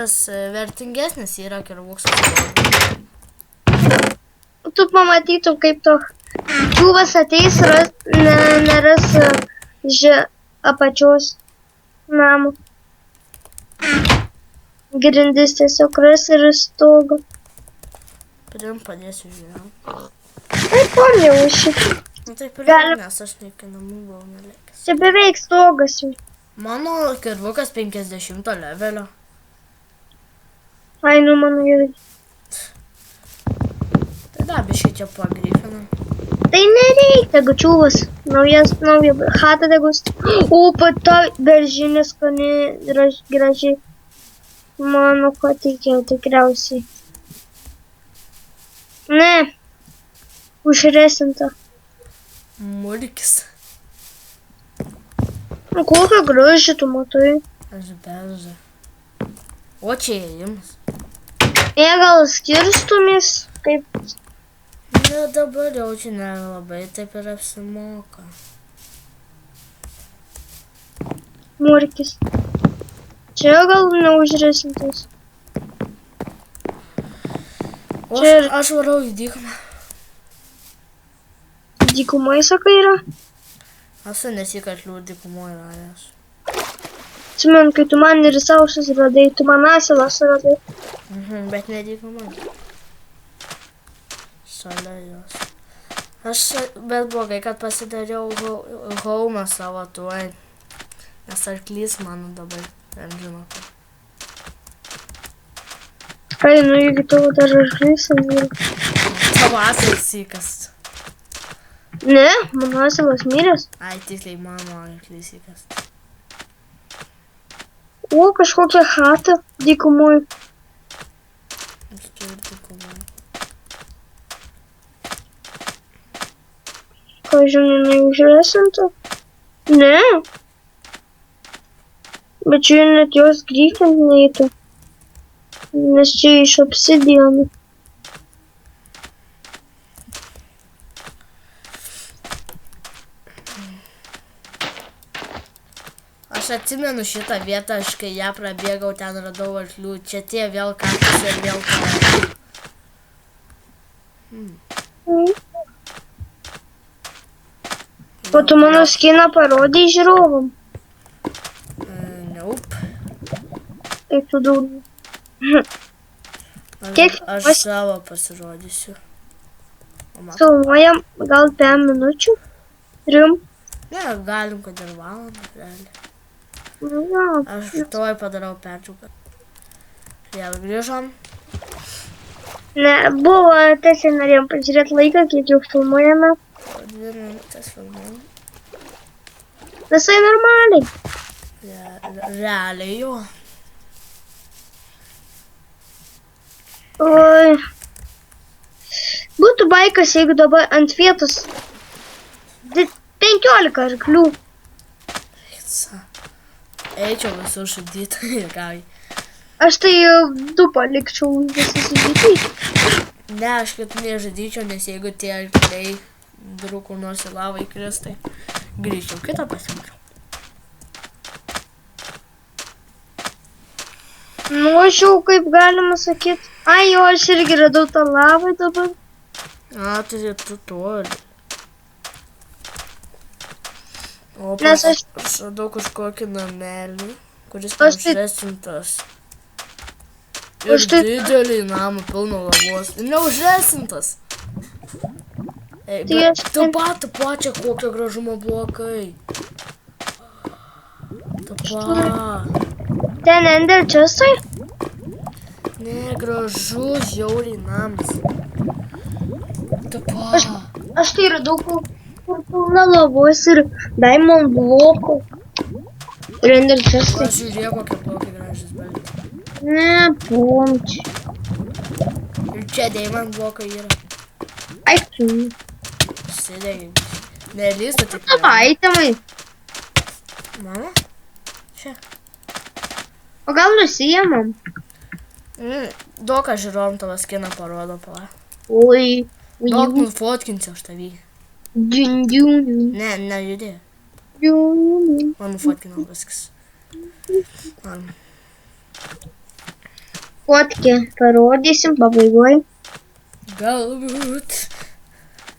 Vertingesnis yra kirvuksas. Tu pamatytum, kaip to čiūvas ateis, neras apačios namų. Grindis tiesiog ras ir stogą. Pridėm padėsiu žiūrėjau. Tai pamėjau šitą. Nu taip ir nes aš iki namų buvau nelėkęs. Čia beveik stogas jau. Mano kirvukas 50 levelio. Ai, nu mano gerai. Tai dar biškai čia pagryfinam. Tai nereikia, tegu čiūvas. Nauja chata degus. O, pata beržinė skani gražiai. Mano, ko tikėjau tikriausiai. Ne. Užresinta. Mulkis. Nu, kokią gražią tu matai. Aš bežą. O čia įėjimas. Gal skirstumės, kaip... Ne, dabar jau čia nelabai taip ir apsimoka. Murkis. Čia gal neužresintas. O aš varau į dykumą. Dykumai, sakai, yra? Esu nesikatlių dykumoje radęs. Atsimenu, kai tu man ir sausus radai, tu man asilas radai. Bet ne dykumai. Šalia jos. Aš bet blogai, kad pasidariau haumą savo tuoj. Nes arklys mano dabar, žinau. Ai, nu jeigu tavo dar arklys, vyru. Tavo asilas įkas. Ne, mano asilas miręs. Ai, tiksliai mano arklys įkas. O, kažkokia chata dykumui. Aš turiu dykumui. Ką žinai, neužresinta? Ne. Bet čia net jos grįžtant neįtų. Nes čia iš obsidianų. Aš atsimenu šitą vietą, aš kai ją prabėgau, ten radau arklių. Čia tie vėl kaktus ir vėl kaktus. O tu mano skiną parodai žiūrovam. Nope. Kaip tu daug. Aš savo pasirodysiu. Filmuojam gal 5 minučių? 3? Ne, galim, kad ir valandą, realiai. Ja. Aš tuoj padarau pertrauką. Vėl grįžom. Ne, buvo, tiesiog norėjom pažiūrėti laiką, kiek jau filmuojame. 2 minutės filmuojam. Visai normaliai. Realiai jo. Oi. Būtų baikas, jeigu dabar ant vietos 15 arklių. Eičiau visų žudyti ir gai. Aš tai 2 palikčiau visus žudyti. Ne, aš kad nežudyčiau, nes jeigu tie arkliai drukų nors į lavą įkris, tai grįžčiau kitą pasimčiau. Nu, aš jau kaip galima sakyti. Ai, jo, aš irgi radau tą lavą dabar. A, tai tu toli. O Nes aš radau kažkokį namelį, kuris neužresintas. Ir didelį namą pilno lavos. Ir neužresintas. Tu pačią kokią gražumo blokai. Tu Ten ender čestai? Ne, gražus jauriai namas. Aš tai radau, kur pilna lavos ir diamond blokų. Ir ender čestai. Žiūrėk, kokie blokai gražus balti. Ne, pomčiai. Ir čia diamond blokai yra. Ai, tu. Sėdėgi. Nelystų tik. Davai, temai. Mama? Čia. O gal nusijėmam? Daug aš žiūrovom tavo skiną parodo, pala. Oi. Daug nufotkinsiu aš tavį. Ne, nejudė. Man nufotkinau viskas. Fotkę parodysim pabaigoj. Galbūt.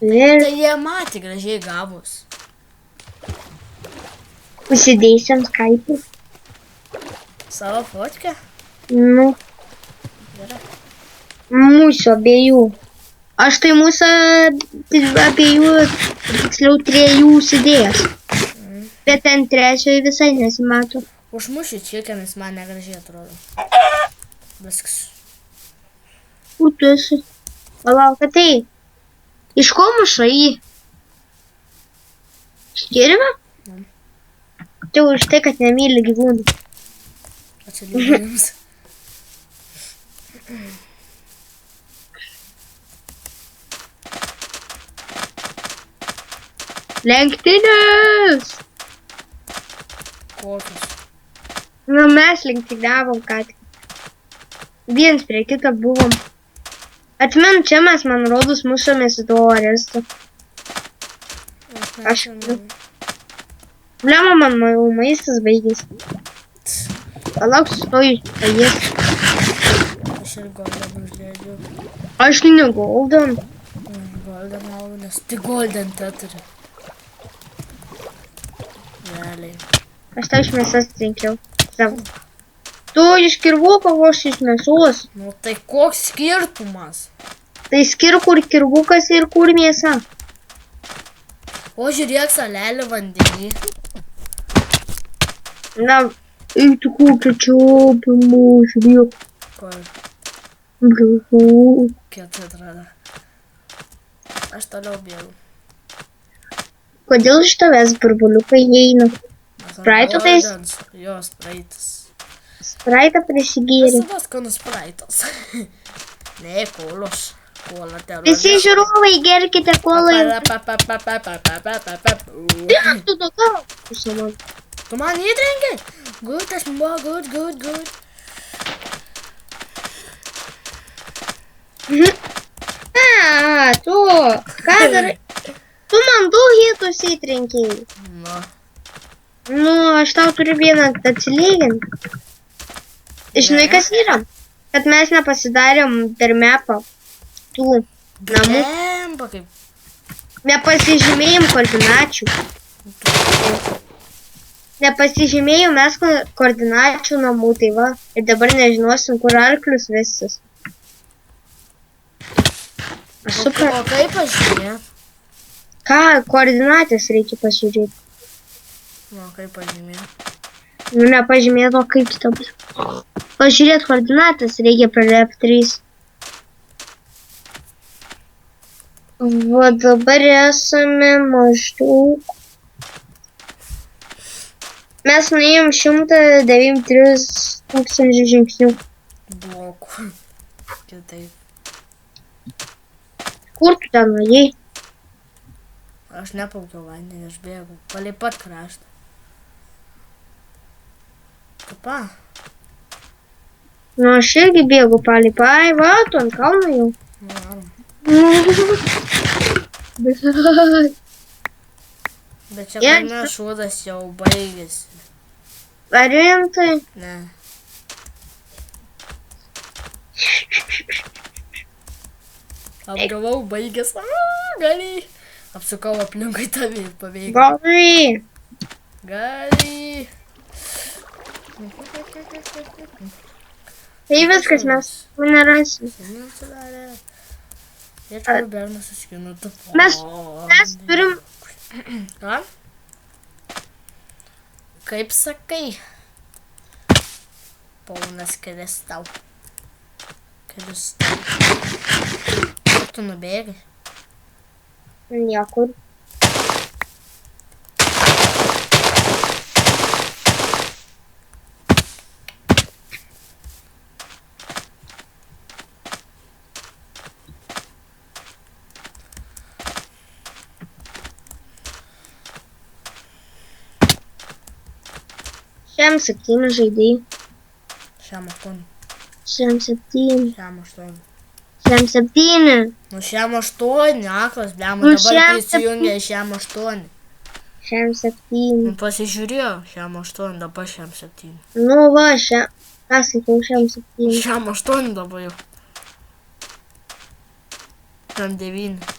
Ir Tai jie matė gražiai gavus. užsidėsim Skype. Savo fotkę? Nu, Gerai. mūsų abiejų. Aš tai mūsų abiejų, tiksliau, 3 užsidėjęs. Bet ten trečioji visai nesimato. Užmušiu čikenis, man negražiai atrodo. Viskas. Kur tu esi? Palauk, tai. Iš ko muša jį? Skirime? Tai už tai, kad nemyli gyvūnų. Ačiū jums. Lenktynės! Kokius? Nu, mes lenktyniavom ką tik. Vienas prie kito buvom. Atsimenu, čia mes, man rodos, mušamės į to aresto. Aš- Blema, man jau maistas baigėsi. Palauk, sustoju, paės. Aš ir golden uždėdžiu. Aš ne golden. Golden audas. Tai golden teturi. Realiai. Aš tau iš mėsas trinkiau. Savo. Tu iš kirvuko voš iš mėsos. Nu tai koks skirtumas? Tai skir kur kirvukas ir kur mėsa. O žiūrėk, salelį vandenį. Na, eik tu kokią čiopimų, žiūrėk. Kur Blau. kieta atrada. Aš toliau bėgu. Kodėl iš tavęs burbuliukai eina? Spraito tais? Jo, spraitas. Spraitą prisigėrė. Visada skanus spraitas. Ne, kolos. Kola terorė. Visi žiūrovai gerkite kolą ir... Vienas tu daugiau. Tu man įtrenki? Good, aš buvo, good. A, tu, ką darai? Tu man 2 hitus įtrenkiai. Nu, Nu, aš tau turiu vieną atsilyginti. Žinai, kas yra? Kad mes nepasidarėm dar mapą tų namų. Blemba kaip. Nepasižymėjom koordinačių. Nepasižymėjom mes koordinačių namų, tai va. Ir dabar nežinosim, kur arklius vestis. Aš supratau. O kaip pažymė? Ką koordinatės reikia pasižiūrėti? Nu, kaip pažymė? Nu, nepažymėto kaip kita bus. Pažiūrėti koordinatės reikia prie F3. Va dabar esame maždaug. Mes nuėjom 193 tūkstančių žingsnių. Blokų. Kitaip. Kur tu ten nuėjai? Aš neplaukiau vandenį, aš bėgu. Palei pat kraštą. Papa. Nu, aš irgi bėgu palei. Ai, va, tu ant kalno jau. Varom. Bet čia Jens- kaime šūdas jau baigėsi. Ar rimtai? Ne. Apgavau, baigės. Gali. Apsukau aplinkui tavį ir paveikiau. Gali. Gali. Tai viskas, mes nerasim. Neatsidarė. Ir kur bernas suskinu tu. Mes turim... Ką? Kaip sakai? Paunas Kristau. Kristau. Kur tu nubėgai? Niekur. Šiam 7 žaidėjai. Šiam 8. Šiam 7. Šiam 8. Šiam 7. Nu šiam 8, aklas, blema, Nu, dabar šiam prisijungia šiam 8. Šiam 7. Nu pasižiūrėjau, šiam 8, dabar šiam 7. Nu va, šiam... Ką sakiau, šiam 7. Šiam 8 dabar jau. Šiam 9.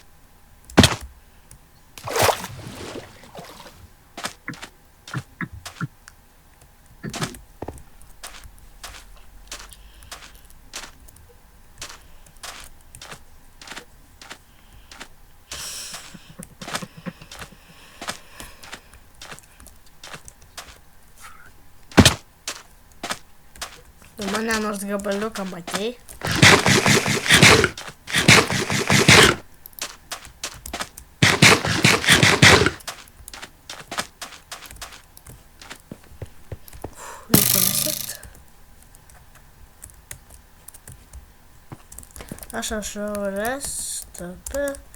Tu mane nors gabaliuką matei? Liko nesit. Aš rašau restp.